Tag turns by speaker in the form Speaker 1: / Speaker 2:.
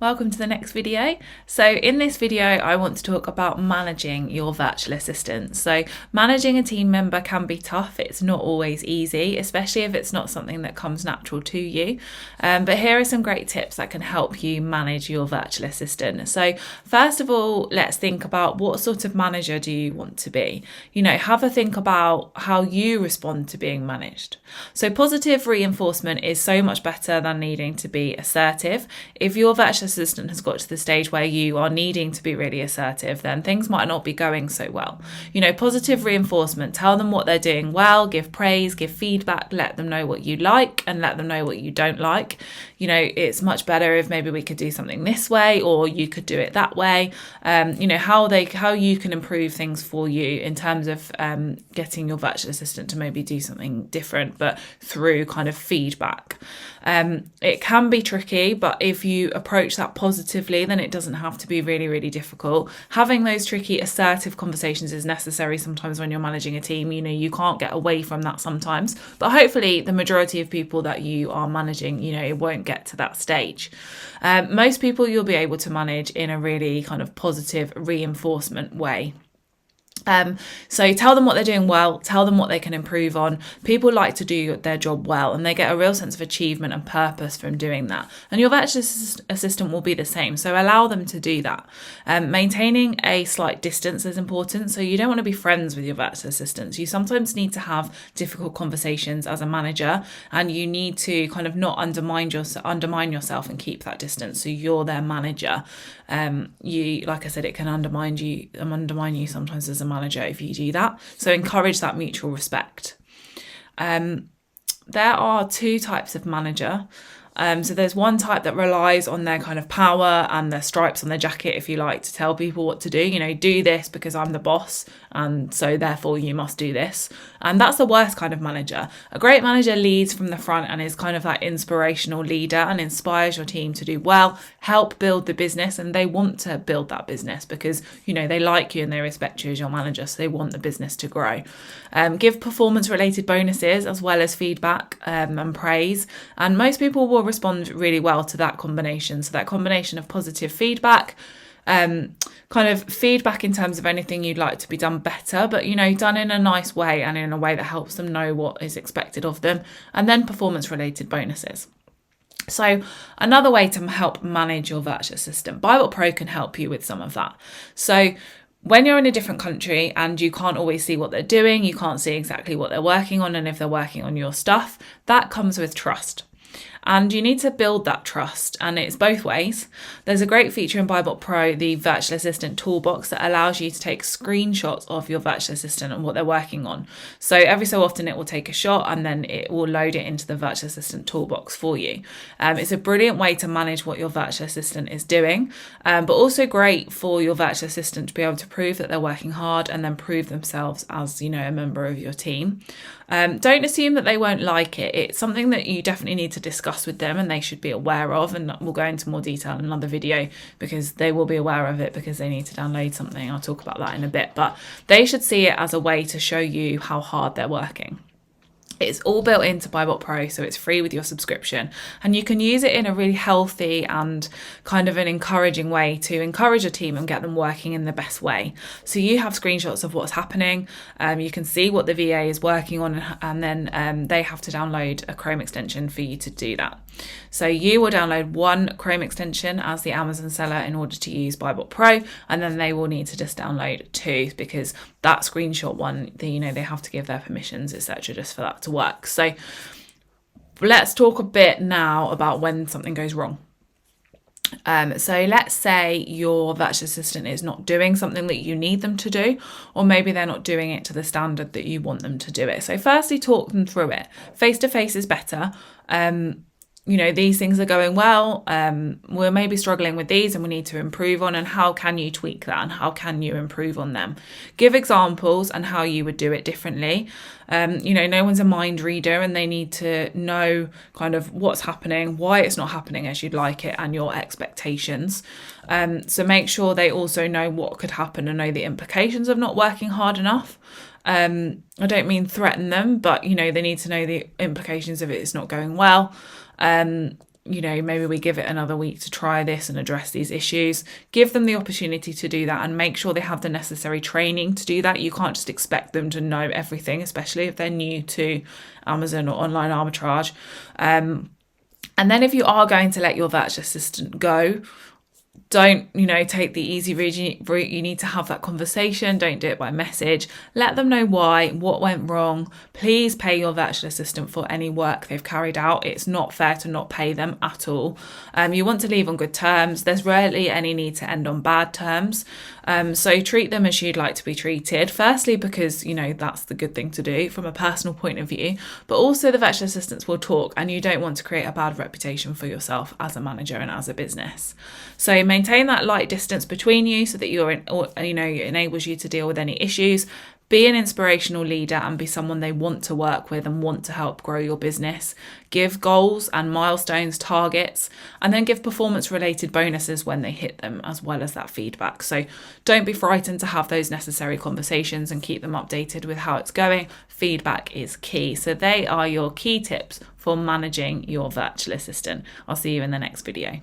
Speaker 1: Welcome to the next video. So in this video, I want to talk about managing your virtual assistant. So managing a team member can be tough. It's not always easy, especially if it's not something that comes natural to you. But here are some great tips that can help you manage your virtual assistant. So first of all, let's think about what sort of manager do you want to be? Have a think about how you respond to being managed. So positive reinforcement is so much better than needing to be assertive. If your virtual assistant has got to the stage where you are needing to be really assertive, then things might not be going so well. Positive reinforcement, tell them what they're doing well, give praise, give feedback, let them know what you like and let them know what you don't like. It's much better if maybe we could do something this way or you could do it that way. How you can improve things for you in terms of getting your virtual assistant to maybe do something different, but through kind of feedback. It can be tricky, but if you approach that positively, then it doesn't have to be really, really difficult. Having those tricky, assertive conversations is necessary sometimes when you're managing a team. You can't get away from that sometimes, but hopefully the majority of people that you are managing, it won't get to that stage. Most people you'll be able to manage in a really kind of positive reinforcement way. So tell them what they're doing well, tell them what they can improve on. People like to do their job well and they get a real sense of achievement and purpose from doing that. And your virtual assistant will be the same. So allow them to do that. Maintaining a slight distance is important. So you don't want to be friends with your virtual assistants. You sometimes need to have difficult conversations as a manager and you need to kind of not undermine yourself and keep that distance. So you're their manager. Like I said, it can undermine you sometimes as a manager if you do that. So encourage that mutual respect. There are two types of manager. So there's one type that relies on their kind of power and their stripes on their jacket, if you like, to tell people what to do. Do this because I'm the boss and so therefore you must do this. And that's the worst kind of manager. A great manager leads from the front and is kind of that inspirational leader and inspires your team to do well, help build the business, and they want to build that business because, they like you and they respect you as your manager, so they want the business to grow. Give performance-related bonuses as well as feedback and praise. And most people will respond really well to that combination. So that combination of positive feedback, kind of feedback in terms of anything you'd like to be done better, but done in a nice way and in a way that helps them know what is expected of them, and then performance related bonuses. So another way to help manage your virtual assistant, BuyBotPro can help you with some of that. So when you're in a different country and you can't always see what they're doing, you can't see exactly what they're working on and if they're working on your stuff, that comes with trust. And you need to build that trust, and it's both ways. There's a great feature in BuyBotPro, the virtual assistant toolbox, that allows you to take screenshots of your virtual assistant and what they're working on. So every so often it will take a shot and then it will load it into the virtual assistant toolbox for you. It's a brilliant way to manage what your virtual assistant is doing, but also great for your virtual assistant to be able to prove that they're working hard and then prove themselves as, a member of your team. Don't assume that they won't like it. It's something that you definitely need to discuss with them and they should be aware of, and we'll go into more detail in another video because they will be aware of it because they need to download something. I'll talk about that in a bit, but they should see it as a way to show you how hard they're working. It's all built into BuyBotPro, so it's free with your subscription, and you can use it in a really healthy and kind of an encouraging way to encourage your team and get them working in the best way. So you have screenshots of what's happening, you can see what the VA is working on, and then they have to download a Chrome extension for you to do that. So you will download one Chrome extension as the Amazon seller in order to use BuyBotPro, and then they will need to just download two because that screenshot one, they have to give their permissions, etc., just for that to work. So let's talk a bit now about when something goes wrong. So let's say your virtual assistant is not doing something that you need them to do, or maybe they're not doing it to the standard that you want them to do it. So firstly, talk them through it. Face-to-face is better. These things are going well, we're maybe struggling with these and we need to improve on, and how can you tweak that and how can you improve on them? Give examples and how you would do it differently. No one's a mind reader and they need to know kind of what's happening, why it's not happening as you'd like it, and your expectations. So make sure they also know what could happen and know the implications of not working hard enough. I don't mean threaten them, but they need to know the implications if it's not going well. maybe we give it another week to try this and address these issues. Give them the opportunity to do that and make sure they have the necessary training to do that. You can't just expect them to know everything, especially if they're new to Amazon or online arbitrage. And then if you are going to let your virtual assistant go, don't, take the easy route. You need to have that conversation. Don't do it by message. Let them know why, what went wrong. Please pay your virtual assistant for any work they've carried out. It's not fair to not pay them at all. You want to leave on good terms. There's rarely any need to end on bad terms. So treat them as you'd like to be treated. Firstly, because, that's the good thing to do from a personal point of view, but also the virtual assistants will talk and you don't want to create a bad reputation for yourself as a manager and as a business. So maintain that light distance between you so that it enables you to deal with any issues. Be an inspirational leader and be someone they want to work with and want to help grow your business. Give goals and milestones, targets, and then give performance-related bonuses when they hit them, as well as that feedback. So don't be frightened to have those necessary conversations and keep them updated with how it's going. Feedback is key. So they are your key tips for managing your virtual assistant. I'll see you in the next video.